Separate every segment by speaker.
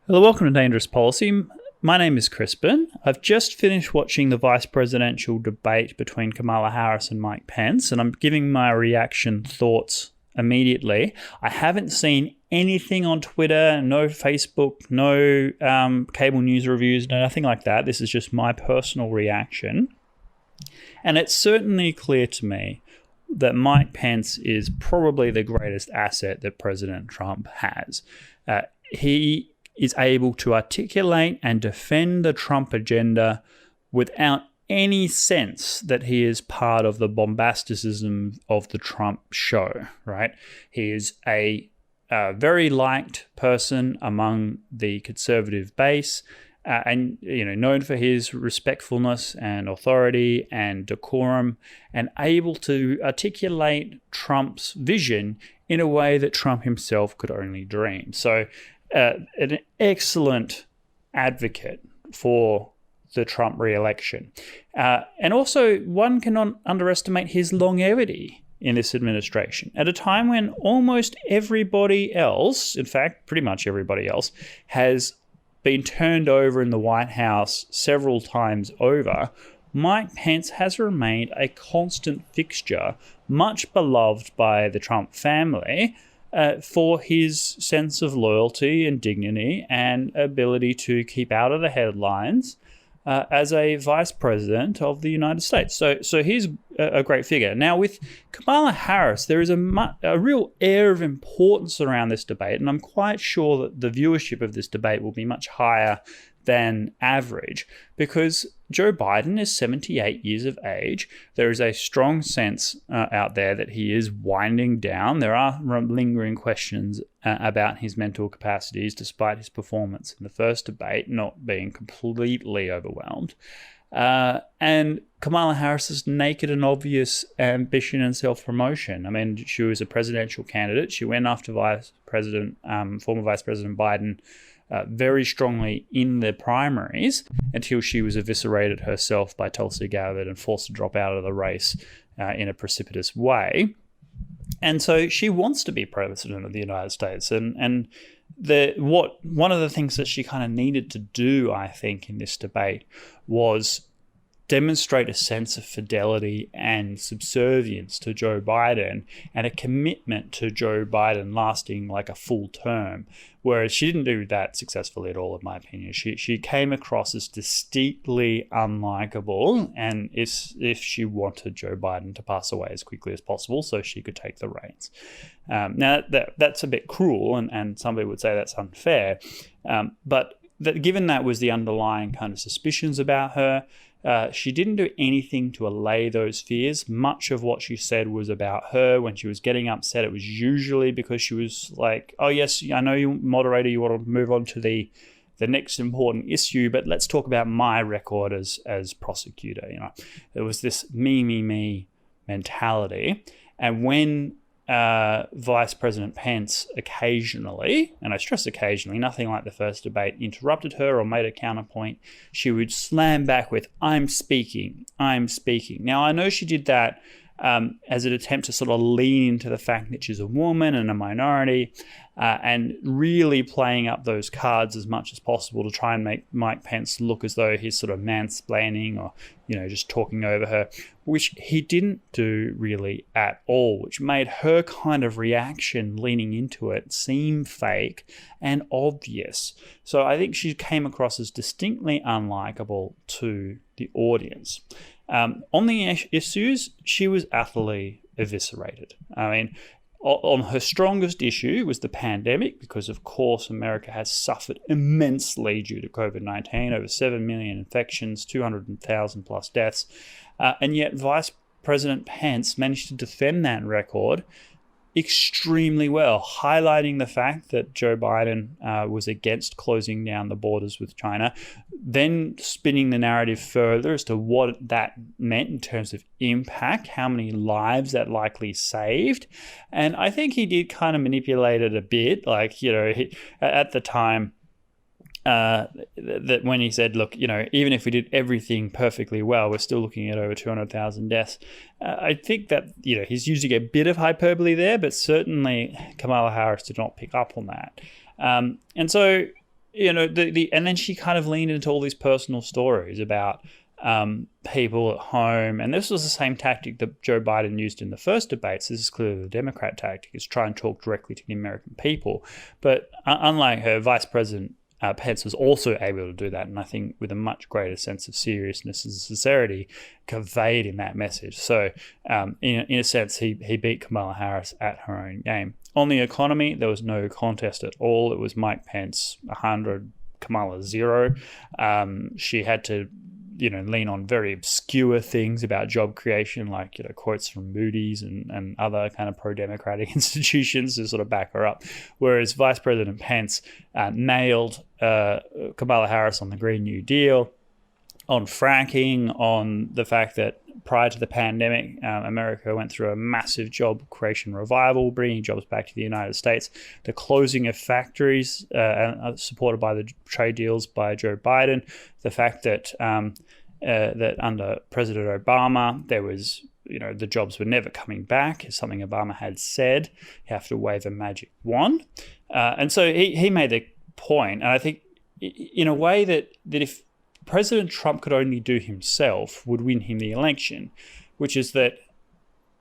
Speaker 1: Hello, welcome to Dangerous Policy. My name is Crispin. I've just finished watching the vice presidential debate between Kamala Harris and Mike Pence, and I'm giving my reaction thoughts immediately. I haven't seen anything on Twitter, no Facebook, no cable news reviews, no nothing like that. This is just my personal reaction. And it's certainly clear to me that Mike Pence is probably the greatest asset that President Trump has. He is able to articulate and defend the Trump agenda without any sense that he is part of the bombasticism of the Trump show, right? He is a very liked person among the conservative base, and known for his respectfulness and authority and decorum, and able to articulate Trump's vision in a way that Trump himself could only dream. So an excellent advocate for the Trump re-election. And also, one cannot underestimate his longevity in this administration at a time when almost everybody else, in fact, pretty much everybody else, has been turned over in the White House several times over. Mike Pence has remained a constant fixture, much beloved by the Trump family, for his sense of loyalty and dignity and ability to keep out of the headlines as a vice president of the United States. So he's a great figure. Now, with Kamala Harris, there is a real air of importance around this debate, and I'm quite sure that the viewership of this debate will be much higher than average because Joe Biden is 78 years of age. There is a strong sense out there that he is winding down. There are lingering questions about his mental capacities, despite his performance in the first debate not being completely overwhelmed. And Kamala Harris's naked and obvious ambition and self-promotion. I mean, she was a presidential candidate. She went after former Vice President Biden very strongly in the primaries until she was eviscerated herself by Tulsi Gabbard and forced to drop out of the race in a precipitous way. And so she wants to be president of the United States. And one of the things that she kind of needed to do, I think, in this debate was demonstrate a sense of fidelity and subservience to Joe Biden and a commitment to Joe Biden lasting like a full term, whereas she didn't do that successfully at all, in my opinion. She came across as distinctly unlikable, and if she wanted Joe Biden to pass away as quickly as possible so she could take the reins. Now, that's a bit cruel, and somebody would say that's unfair, but given that was the underlying kind of suspicions about her, she didn't do anything to allay those fears. Much of what she said was about her. When she was getting upset, it was usually because she was like, oh, yes, I know you, moderator, you want to move on to the next important issue, but let's talk about my record as prosecutor. There was this me mentality. And when Vice President Pence occasionally, and I stress occasionally, nothing like the first debate, interrupted her or made a counterpoint, she would slam back with, I'm speaking. Now, I know she did that as an attempt to sort of lean into the fact that she's a woman and a minority, and really playing up those cards as much as possible to try and make Mike Pence look as though he's sort of mansplaining or, just talking over her, which he didn't do really at all, which made her kind of reaction leaning into it seem fake and obvious. So I think she came across as distinctly unlikable to the audience. On the issues, she was utterly eviscerated. I mean, on her strongest issue was the pandemic, because of course America has suffered immensely due to COVID-19, over 7 million infections, 200,000 plus deaths, and yet Vice President Pence managed to defend that record extremely well, highlighting the fact that Joe Biden was against closing down the borders with China, then spinning the narrative further as to what that meant in terms of impact, how many lives that likely saved. And I think he did kind of manipulate it a bit, at the time, that when he said, look, even if we did everything perfectly well, we're still looking at over 200,000 deaths. I think that, he's using a bit of hyperbole there, but certainly Kamala Harris did not pick up on that. And so and then she kind of leaned into all these personal stories about people at home. And this was the same tactic that Joe Biden used in the first debates. This is clearly the Democrat tactic, is try and talk directly to the American people. But unlike her, Vice President Pence was also able to do that, and I think with a much greater sense of seriousness and sincerity conveyed in that message. So in a sense, he beat Kamala Harris at her own game. On the economy, there was no contest at all. It was Mike Pence 100, Kamala 0. She had to lean on very obscure things about job creation, like quotes from Moody's and other kind of pro-democratic institutions to sort of back her up. Whereas Vice President Pence nailed Kamala Harris on the Green New Deal, on fracking, on the fact that prior to the pandemic, America went through a massive job creation revival, bringing jobs back to the United States. The closing of factories, supported by the trade deals by Joe Biden. The fact that that under President Obama, there was, the jobs were never coming back, is something Obama had said. You have to wave a magic wand. And so he made the point, and I think in a way that if President Trump could only do himself would win him the election, which is that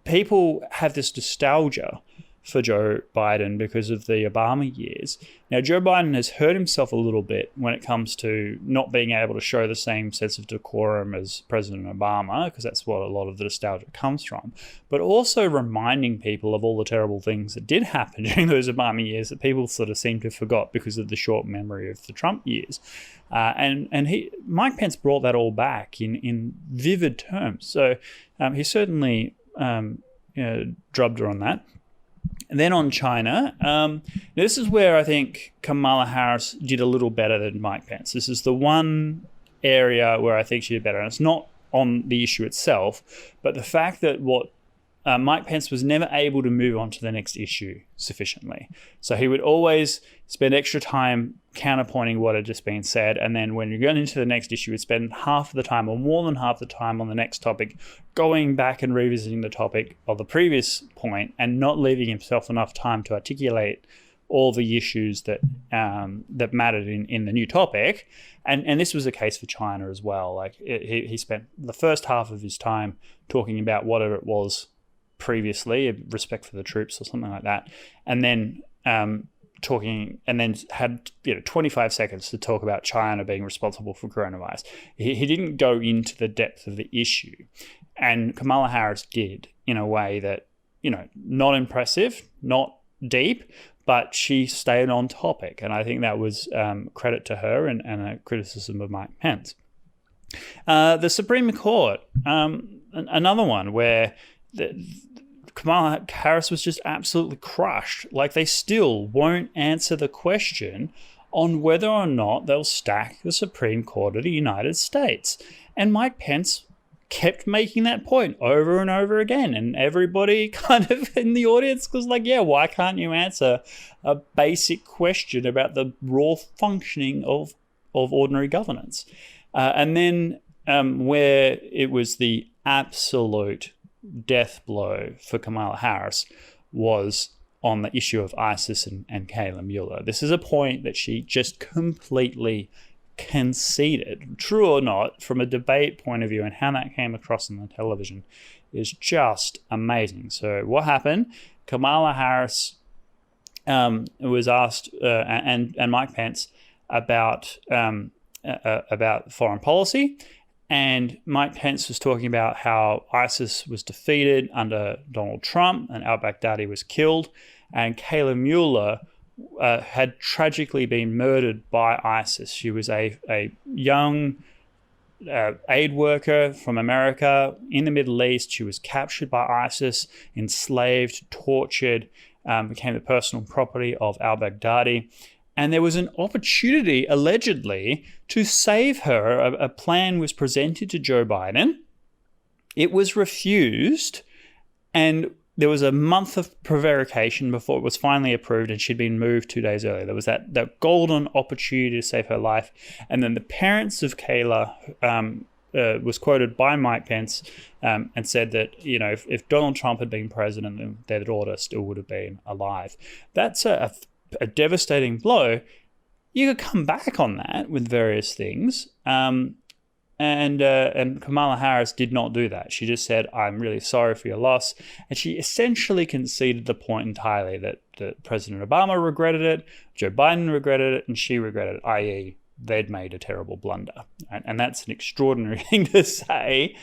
Speaker 1: people have this nostalgia for Joe Biden because of the Obama years. Now, Joe Biden has hurt himself a little bit when it comes to not being able to show the same sense of decorum as President Obama, because that's what a lot of the nostalgia comes from, but also reminding people of all the terrible things that did happen during those Obama years that people sort of seem to have forgot because of the short memory of the Trump years. And Mike Pence brought that all back in vivid terms. So he certainly drubbed her on that. And then on China, this is where I think Kamala Harris did a little better than Mike Pence. This is the one area where I think she did better. And it's not on the issue itself, but the fact that Mike Pence was never able to move on to the next issue sufficiently. So he would always spend extra time counterpointing what had just been said. And then when you're going into the next issue, he'd spend half of the time or more than half the time on the next topic, going back and revisiting the topic of the previous point and not leaving himself enough time to articulate all the issues that mattered in the new topic. And this was the case for China as well. Like he spent the first half of his time talking about whatever it was previously, respect for the troops or something like that, and then had 25 seconds to talk about China being responsible for coronavirus. He didn't go into the depth of the issue, and Kamala Harris did in a way that not impressive, not deep, but she stayed on topic, and I think that was credit to her and a criticism of Mike Pence. The Supreme Court, another one where Kamala Harris was just absolutely crushed. Like, they still won't answer the question on whether or not they'll stack the Supreme Court of the United States. And Mike Pence kept making that point over and over again. And everybody kind of in the audience was like, yeah, why can't you answer a basic question about the raw functioning of ordinary governance? And then where it was the absolute death blow for Kamala Harris was on the issue of ISIS and Kayla Mueller. This is a point that she just completely conceded. True or not, from a debate point of view, and how that came across on the television is just amazing. So what happened? Kamala Harris was asked, and Mike Pence, about foreign policy. And Mike Pence was talking about how ISIS was defeated under Donald Trump and al-Baghdadi was killed. And Kayla Mueller had tragically been murdered by ISIS. She was a young aid worker from America in the Middle East. She was captured by ISIS, enslaved, tortured, became the personal property of al-Baghdadi. And there was an opportunity, allegedly, to save her. A plan was presented to Joe Biden. It was refused. And there was a month of prevarication before it was finally approved, and she'd been moved 2 days earlier. There was that golden opportunity to save her life. And then the parents of Kayla was quoted by Mike Pence and said that, if Donald Trump had been president, then their daughter still would have been alive. That's a devastating blow. you could come back on that with various things. And Kamala Harris did not do that. She just said, I'm really sorry for your loss. And she essentially conceded the point entirely that President Obama regretted it, Joe Biden regretted it, and she regretted it, i.e. they'd made a terrible blunder. And that's an extraordinary thing to say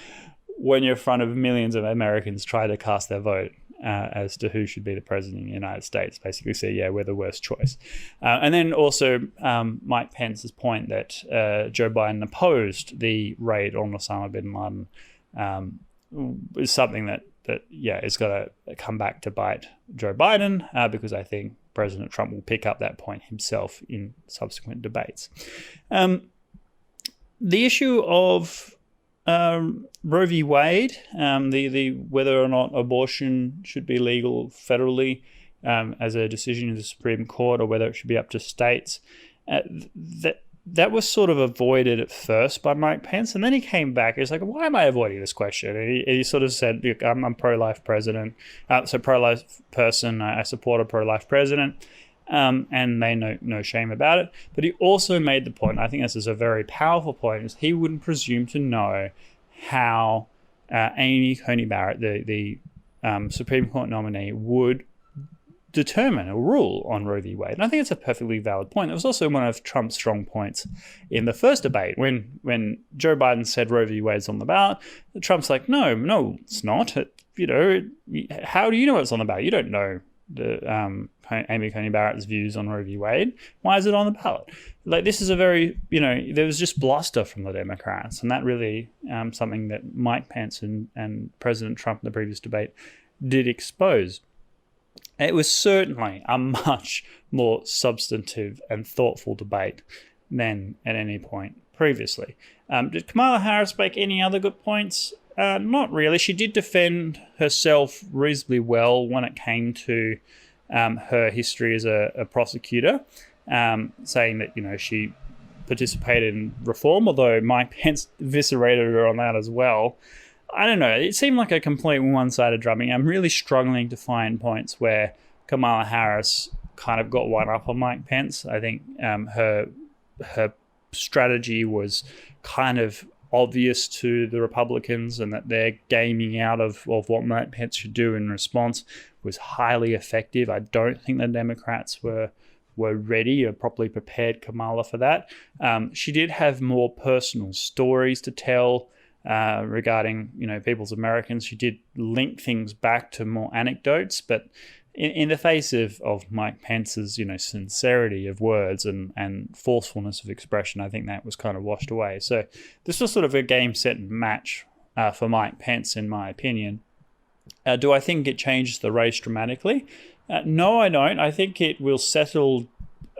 Speaker 1: when you're in front of millions of Americans trying to cast their vote as to who should be the president of the United States. Basically say, yeah, we're the worst choice. And then also Mike Pence's point that Joe Biden opposed the raid on Osama bin Laden is something that is got to come back to bite Joe Biden because I think President Trump will pick up that point himself in subsequent debates. The issue of Roe v. Wade, the whether or not abortion should be legal federally as a decision of the Supreme Court or whether it should be up to states, that was sort of avoided at first by Mike Pence, and then he came back. He's like, "Why am I avoiding this question?" And he sort of said, "Look, I'm a pro-life president, so pro-life person. I support a pro-life president." And they no shame about it. But he also made the point, I think this is a very powerful point, is he wouldn't presume to know how Amy Coney Barrett, the Supreme Court nominee, would determine a rule on Roe v. Wade. And I think it's a perfectly valid point. It was also one of Trump's strong points in the first debate. When Joe Biden said Roe v. Wade's on the ballot, Trump's like, no, it's not. How do you know it's on the ballot? You don't know the Amy Coney Barrett's views on Roe v. Wade. Why is it on the ballot? Like, this is a very, there was just bluster from the Democrats, and that really something that Mike Pence and President Trump in the previous debate did expose. It was certainly a much more substantive and thoughtful debate than at any point previously. Did Kamala Harris make any other good points? Not really. She did defend herself reasonably well when it came to her history as a prosecutor, saying that, she participated in reform, although Mike Pence eviscerated her on that as well. I don't know. It seemed like a complete one-sided drubbing. I'm really struggling to find points where Kamala Harris kind of got one up on Mike Pence. I think her strategy was kind of obvious to the Republicans, and that their gaming out of what Mike Pence should do in response was highly effective. I don't think the Democrats were ready or properly prepared Kamala for that. She did have more personal stories to tell regarding, people's Americans. She did link things back to more anecdotes, but in the face of Mike Pence's, sincerity of words and forcefulness of expression, I think that was kind of washed away. So this was sort of a game, set, and match for Mike Pence, in my opinion. Do I think it changes the race dramatically? No, I don't. I think it will settle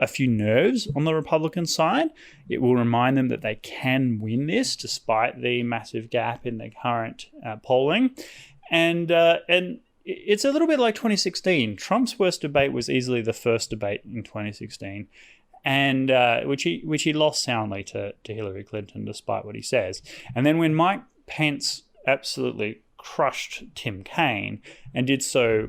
Speaker 1: a few nerves on the Republican side. It will remind them that they can win this despite the massive gap in the current polling. And it's a little bit like 2016. Trump's worst debate was easily the first debate in 2016, and which he lost soundly to Hillary Clinton, despite what he says. And then when Mike Pence absolutely crushed Tim Kaine and did so,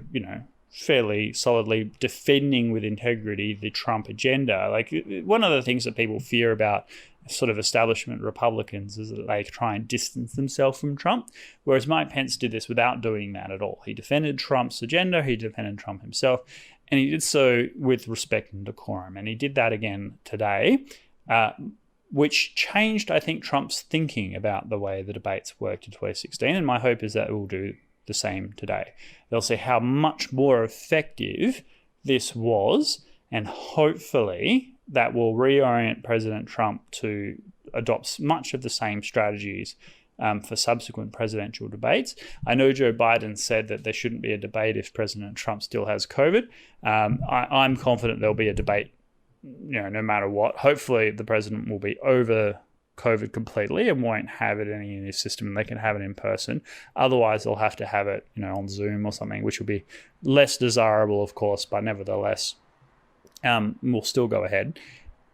Speaker 1: fairly solidly, defending with integrity the Trump agenda. Like, one of the things that people fear about sort of establishment Republicans is that they try and distance themselves from Trump, whereas Mike Pence did this without doing that at all. He defended Trump's agenda, he defended Trump himself, and he did so with respect and decorum. And he did that again today, which changed, I think, Trump's thinking about the way the debates worked in 2016. And my hope is that it will do the same today. They'll see how much more effective this was, and hopefully that will reorient President Trump to adopt much of the same strategies for subsequent presidential debates. I know Joe Biden said that there shouldn't be a debate if President Trump still has COVID. I'm confident there'll be a debate, no matter what. Hopefully the president will be over COVID completely and won't have it in his system, and they can have it in person. Otherwise, they'll have to have it, on Zoom or something, which will be less desirable, of course, but nevertheless, we'll still go ahead.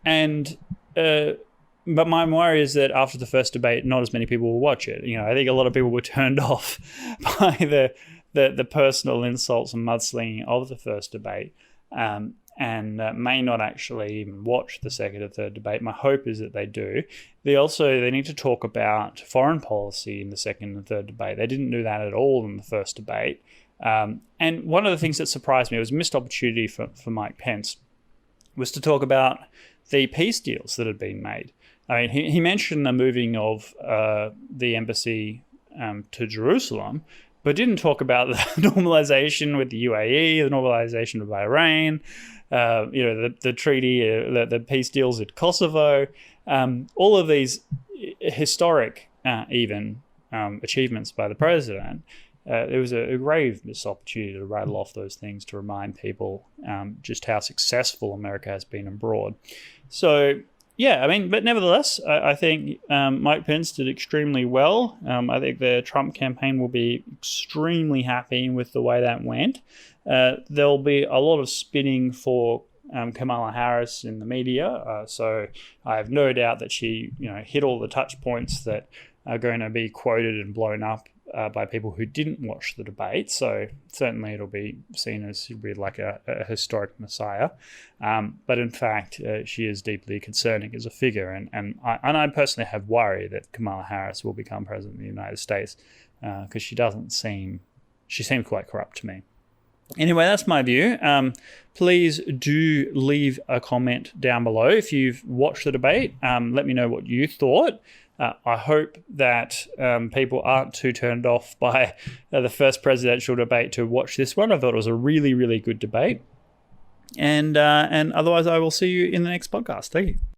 Speaker 1: And but my worry is that after the first debate, not as many people will watch it. I think a lot of people were turned off by the personal insults and mudslinging of the first debate. and may not actually even watch the second or third debate. My hope is that they do. They need to talk about foreign policy in the second and third debate. They didn't do that at all in the first debate. And one of the things that surprised me, it was a missed opportunity for Mike Pence, was to talk about the peace deals that had been made. I mean, he mentioned the moving of the embassy to Jerusalem, but didn't talk about the normalization with the UAE, the normalization of Bahrain, the treaty, the peace deals at Kosovo, all of these historic achievements by the president. It was a grave missed opportunity to rattle off those things to remind people just how successful America has been abroad. So, yeah, I mean, but nevertheless, I think Mike Pence did extremely well. I think the Trump campaign will be extremely happy with the way that went. There'll be a lot of spinning for Kamala Harris in the media. So I have no doubt that she, hit all the touch points that are going to be quoted and blown up by people who didn't watch the debate. So certainly it'll be seen as like a historic messiah. But in fact, she is deeply concerning as a figure. And I personally have worry that Kamala Harris will become president of the United States because she seems quite corrupt to me. Anyway, that's my view. Please do leave a comment down below if you've watched the debate. Let me know what you thought. I hope that people aren't too turned off by the first presidential debate to watch this one. I thought it was a really, really good debate. And otherwise, I will see you in the next podcast. Thank you.